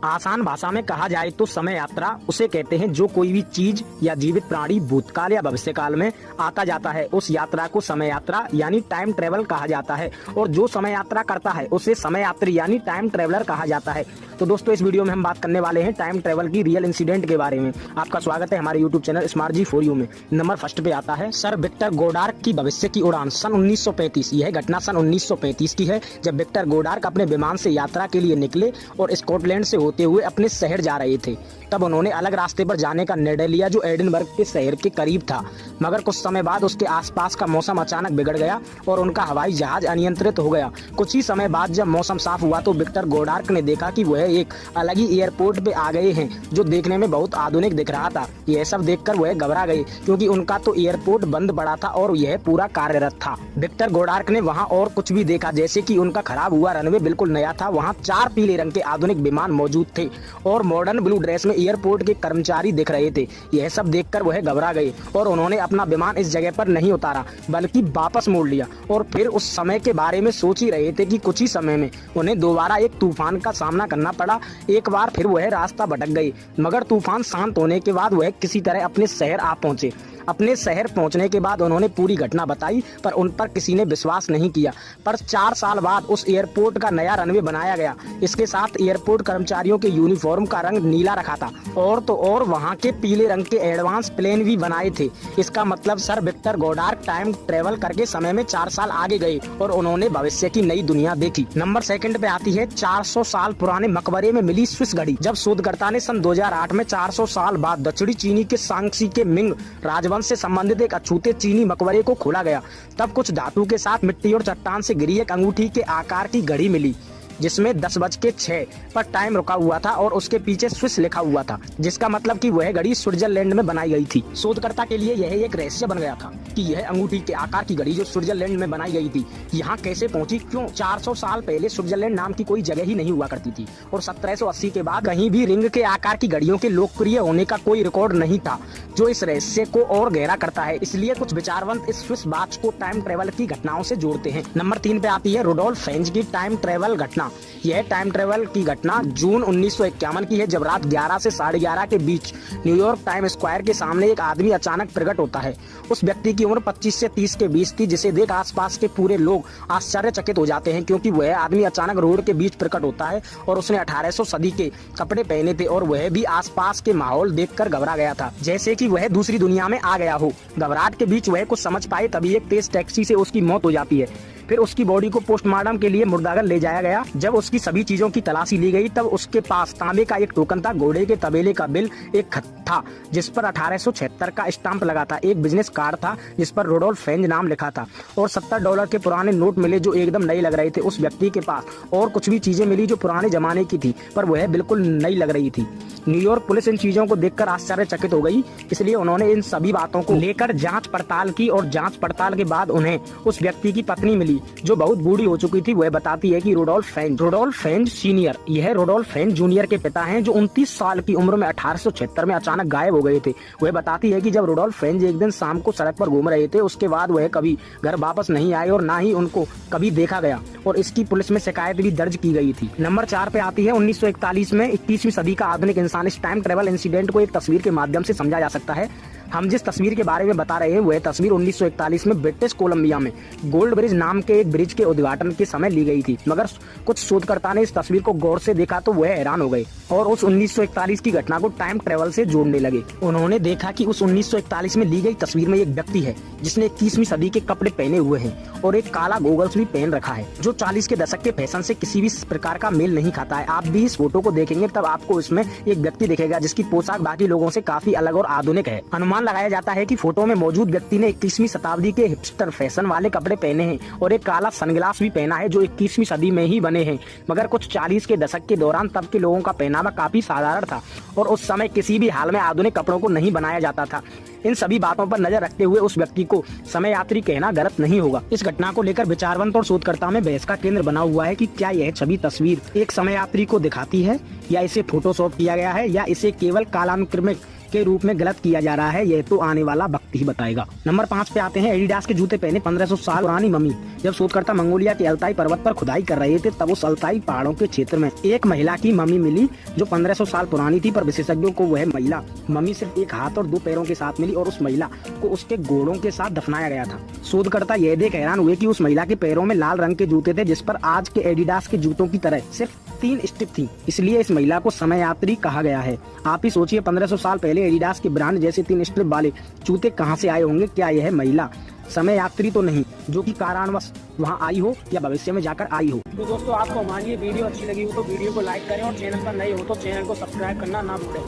आसान भाषा में कहा जाए तो समय यात्रा उसे कहते हैं जो कोई भी चीज या जीवित प्राणी भूतकाल या भविष्यकाल में आता जाता है। उस यात्रा को समय यात्रा यानी टाइम ट्रेवल कहा जाता है और जो समय यात्रा करता है उसे समय यात्री यानी टाइम ट्रेवलर कहा जाता है। तो दोस्तों इस वीडियो में हम बात करने वाले हैं टाइम ट्रेवल की रियल इंसिडेंट के बारे में। आपका स्वागत है हमारे YouTube channel smart G for you में। नंबर फर्स्ट पे आता है सर विक्टर गोडार्क की भविष्य की उड़ान सन 1935। यह घटना सन 1935 की है जब विक्टर गोडार्क अपने विमान से यात्रा के लिए निकले और स्कॉटलैंड से होते हुए अपने शहर जा रहे थे। तब उन्होंने अलग रास्ते पर जाने का निर्णय लिया जो एडिनबर्ग के शहर के करीब था, मगर कुछ समय बाद उसके आसपास का मौसम अचानक बिगड़ गया और उनका हवाई जहाज अनियंत्रित हो गया। कुछ ही समय बाद जब मौसम साफ हुआ तो विक्टर गोडार्क ने देखा कि वह एक अलग ही एयरपोर्ट पे आ गए हैं जो देखने में बहुत आधुनिक दिख रहा था। यह सब देखकर वह घबरा गए क्योंकि उनका तो एयरपोर्ट बंद पड़ा था और यह पूरा कार्यरत था। विक्टर गोडार्क ने वहां और कुछ भी देखा, जैसे कि उनका खराब हुआ रनवे बिल्कुल नया था। वहां 4 पीले रंग के आधुनिक विमान मौजूद थे और मॉडर्न ब्लू ड्रेस में एयरपोर्ट के कर्मचारी दिख रहे थे। यह सब देखकर वह घबरा गए और उन्होंने अपना विमान इस जगह पर नहीं उतारा बल्कि वापस मोड़ लिया और फिर उस समय के बारे में सोच ही रहे थे कि कुछ ही समय में उन्हें दोबारा एक तूफान का सामना करना पड़ा। एक बार फिर वह रास्ता भटक गए, मगर तूफान शांत होने के बाद वह किसी तरह अपने शहर आ पहुंचे। अपने शहर पहुंचने के बाद उन्होंने पूरी घटना बताई पर उन पर किसी ने विश्वास नहीं किया। पर 4 साल बाद उस एयरपोर्ट का नया रनवे बनाया गया। इसके साथ एयरपोर्ट कर्मचारियों के यूनिफॉर्म का रंग नीला रखा था और वहां के पीले रंग के एडवांस प्लेन भी बनाए थे। इसका मतलब सर विक्टर गोडार्क टाइम ट्रेवल करके समय में 4 साल आगे गए और उन्होंने भविष्य की नई दुनिया देखी। नंबर सेकंड पे आती है 400 साल पुराने मकबरे में मिली स्विस घड़ी। जब शोधकर्ता ने सन 2008 में 400 साल बाद दक्षिणी चीनी के सांक्सी के मिंग राजवंश से संबंधित एक अछूते चीनी मकबरे को खोला गया, तब कुछ धातु के साथ मिट्टी और चट्टान से गिरी एक अंगूठी के आकार की घड़ी मिली जिसमें 10:06 पर टाइम रुका हुआ था और उसके पीछे स्विस लिखा हुआ था, जिसका मतलब कि वह घड़ी स्विट्जरलैंड में बनाई गई थी। शोधकर्ता के लिए यह एक रहस्य बन गया था कि यह अंगूठी के आकार की घड़ी जो स्विट्जरलैंड में बनाई गई थी यहाँ कैसे पहुंची, क्यों 400 साल पहले स्विट्जरलैंड नाम की कोई जगह ही नहीं हुआ करती थी और 1780 के बाद कहीं भी रिंग के आकार की घड़ियों के लोकप्रिय होने का कोई रिकॉर्ड नहीं था, जो इस रहस्य को और गहरा करता है। इसलिए कुछ विचारवंत इस स्विस वॉच को टाइम ट्रेवल की घटनाओं से जोड़ते हैं। नंबर 3 पे आती है रुडोल्फ फेंज की टाइम ट्रेवल घटना। यह टाइम ट्रेवल की घटना जून 1951 की है जब रात 11 से 11:30 के बीच न्यूयॉर्क टाइम स्क्वायर के सामने एक आदमी अचानक प्रकट होता है। उस व्यक्ति की उम्र 25 से 30 के बीच थी, जिसे देख आसपास के पूरे लोग आश्चर्यचकित हो जाते हैं क्योंकि वह आदमी अचानक रोड के बीच प्रकट होता है और उसने 1800 सदी के कपड़े पहने थे और वह भी आसपास के माहौल देखकर घबरा गया था, जैसे कि वह दूसरी दुनिया में आ गया हो। घबराहट के बीच वह कुछ समझ पाए तभी एक तेज टैक्सी से उसकी मौत हो जाती है। फिर उसकी बॉडी को पोस्टमार्टम के लिए मुर्दाघर ले जाया गया। जब उसकी सभी चीजों की तलाशी ली गई तब उसके पास तांबे का एक टोकन था, घोड़े के तबेले का बिल, एक खत था जिस पर 1876 का स्टाम्प लगा था, एक बिजनेस कार्ड था जिस पर रुडोल्फ फेंज नाम लिखा था और $70 के पुराने नोट मिले जो एकदम नए लग रहे थे। उस व्यक्ति के पास और कुछ भी चीजें मिली जो पुराने जमाने की थी पर वह बिल्कुल नई लग रही थी। न्यूयॉर्क पुलिस इन चीजों को देखकर आश्चर्यचकित हो गई, इसलिए उन्होंने इन सभी बातों को लेकर जांच पड़ताल की और जांच पड़ताल के बाद उन्हें उस व्यक्ति की पत्नी मिली जो बहुत बूढ़ी हो चुकी थी। वह बताती है कि रुडोल्फ फेंज सीनियर यह रुडोल्फ फेंज जूनियर के पिता हैं जो 29 साल की उम्र में 1876 में अचानक गायब हो गए थे। वह बताती है कि जब रुडोल्फ फेंज एक दिन शाम को सड़क पर घूम रहे थे उसके बाद वह कभी घर वापस नहीं आए और ना ही उनको कभी देखा गया और इसकी पुलिस में शिकायत भी दर्ज की गई थी। नंबर 4 पे आती है 1941 में 21वीं सदी का आधुनिक इंसान। इस टाइम ट्रेवल इंसिडेंट को एक तस्वीर के माध्यम से समझा जा सकता है। हम जिस तस्वीर के बारे में बता रहे हैं वह तस्वीर 1941 में ब्रिटिश कोलंबिया में गोल्ड ब्रिज नाम के एक ब्रिज के उद्घाटन के समय ली गई थी, मगर कुछ शोधकर्ता ने इस तस्वीर को गौर से देखा तो वह हैरान हो गए और उस 1941 की घटना को टाइम ट्रेवल से जोड़ने लगे। उन्होंने देखा कि उस 1941 में ली गई तस्वीर में एक व्यक्ति है जिसने 21वीं सदी के कपड़े पहने हुए हैं और एक काला गोगल्स भी पहन रखा है जो 40 के दशक के फैशन से किसी भी प्रकार का मेल नहीं खाता है। आप भी इस फोटो को देखेंगे तब आपको इसमें एक व्यक्ति दिखेगा जिसकी पोशाक बाकी लोगों से काफी अलग और आधुनिक है। अनुमान लगाया जाता है कि फोटो में मौजूद व्यक्ति ने 21वीं शताब्दी के हिपस्टर फैशन वाले कपड़े पहने हैं और एक काला सनग्लास भी पहना है जो 21वीं सदी में ही बने हैं, मगर कुछ 40 के दशक के दौरान तब के लोगों का पहनावा काफी साधारण था और उस समय किसी भी हाल में आधुनिक कपड़ों को नहीं बनाया जाता था। इन सभी बातों पर नजर रखते हुए उस व्यक्ति को समय यात्री कहना गलत नहीं होगा। इस घटना को लेकर विचारवंत और शोधकर्ता में बहस का केंद्र बना हुआ है कि क्या यह छवि तस्वीर एक समय यात्री को दिखाती है या इसे फोटोशॉप किया गया है या इसे केवल कालानुक्रमिक के रूप में गलत किया जा रहा है, यह तो आने वाला वक्त ही बताएगा। नंबर 5 पे आते हैं। एडिडास के जूते पहने 1500 साल पुरानी मम्मी। जब शोधकर्ता मंगोलिया के अल्ताई पर्वत पर खुदाई कर रहे थे, तब उस अल्ताई पहाड़ों के क्षेत्र में एक महिला की मम्मी मिली जो 1500 साल पुरानी थी, पर विशेषज्ञों को वह महिला मम्मी सिर्फ एक हाथ और 2 पैरों के साथ मिली और उस महिला को उसके घोड़ों के साथ दफनाया गया था। शोधकर्ता यह देख हैरान हुए कि उस महिला के पैरों में लाल रंग के जूते थे, जिस पर आज के एडिडास के जूतों की तरह सिर्फ 3 स्टिप थी, इसलिए इस महिला को समय यात्री कहा गया है। आप ही सोचिए 1500 साल पहले एडिडास के ब्रांड जैसे 3 स्ट्रिप वाले जूते कहां से आए होंगे। क्या यह महिला समय यात्री तो नहीं, जो कि कारणवश वहां आई हो या भविष्य में जाकर आई हो। तो दोस्तों, आपको हमारी ये वीडियो अच्छी लगी हो तो वीडियो को लाइक करें और चैनल पर नए हो तो चैनल को सब्सक्राइब करना ना भूलें।